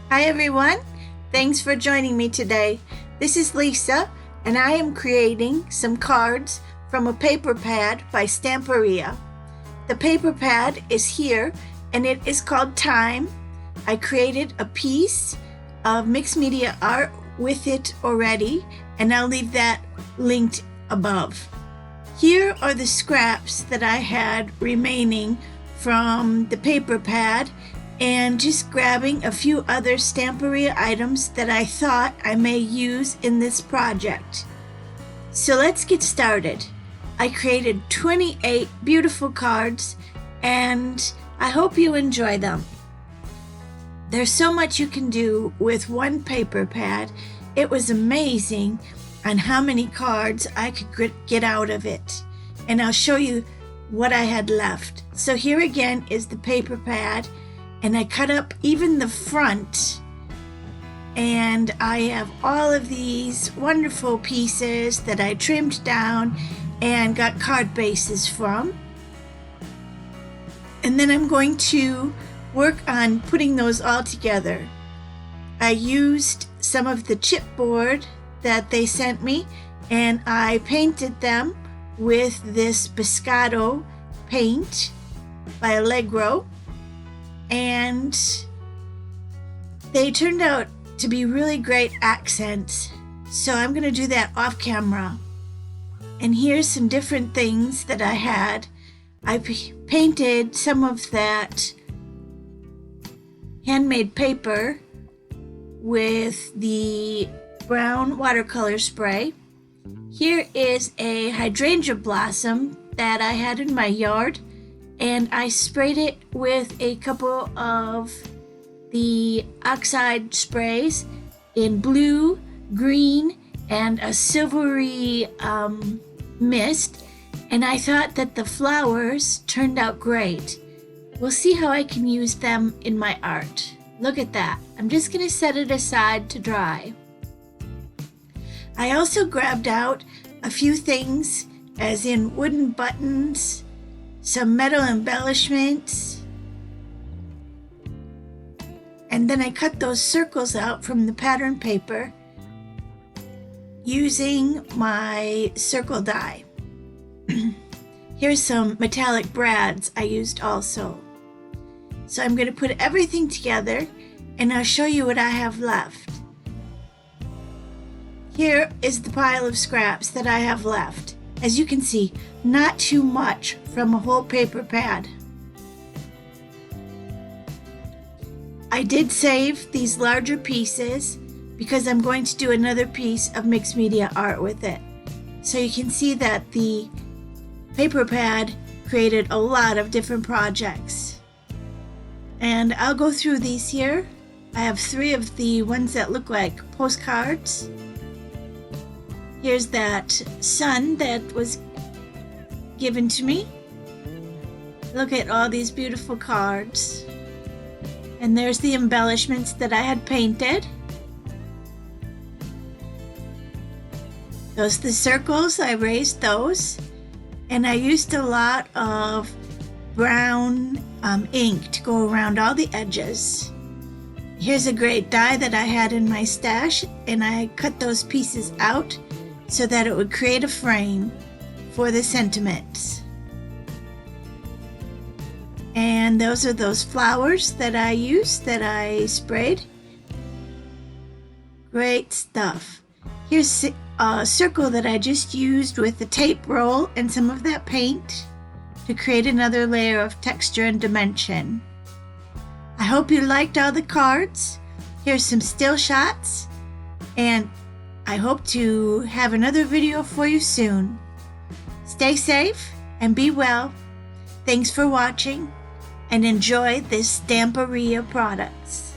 Hi everyone, thanks for joining me today. This is Lisa and I am creating some cards from a paper pad by Stamperia. The paper pad is here and it is called Time. I created a piece of mixed media art with it already and I'll leave that linked above. Here are the scraps that I had remaining from the paper pad and just grabbing a few other Stamperia items that I thought I may use in this project. So let's get started. I created 28 beautiful cards and I hope you enjoy them. There's so much you can do with one paper pad. It was amazing on how many cards I could get out of it. And I'll show you what I had left. So here again is the paper pad. And I cut up even the front, and I have all of these wonderful pieces that I trimmed down and got card bases from. And then I'm going to work on putting those all together. I used some of the chipboard that they sent me and I painted them with this Biscotto paint by Allegro. And they turned out to be really great accents. So I'm going to do that off camera. And here's some different things that I had. I painted some of that handmade paper with the brown watercolor spray. Here is a hydrangea blossom that I had in my yard. And I sprayed it with a couple of the oxide sprays in blue, green, and a silvery mist. And I thought that the flowers turned out great. We'll see how I can use them in my art. Look at that. I'm just going to set it aside to dry. I also grabbed out a few things, as in wooden buttons, some metal embellishments, and then I cut those circles out from the pattern paper using my circle die. Here's some metallic brads I used also. So I'm going to put everything together and I'll show you what I have left. Here is the pile of scraps that I have left. As you can see, not too much from a whole paper pad. I did save these larger pieces because I'm going to do another piece of mixed media art with it. So you can see that the paper pad created a lot of different projects. And I'll go through these here. I have 3 of the ones that look like postcards. Here's that sun that was given to me. Look at all these beautiful cards. And there's the embellishments that I had painted. Those the circles, I raised those. And I used a lot of brown ink to go around all the edges. Here's a great die that I had in my stash, and I cut those pieces out so that it would create a frame for the sentiments. And those are those flowers that I used, that I sprayed. Great stuff. Here's a circle that I just used with the tape roll and some of that paint to create another layer of texture and dimension. I hope you liked all the cards. Here's some still shots, and I hope to have another video for you soon. Stay safe and be well. Thanks for watching and enjoy this Stamperia products.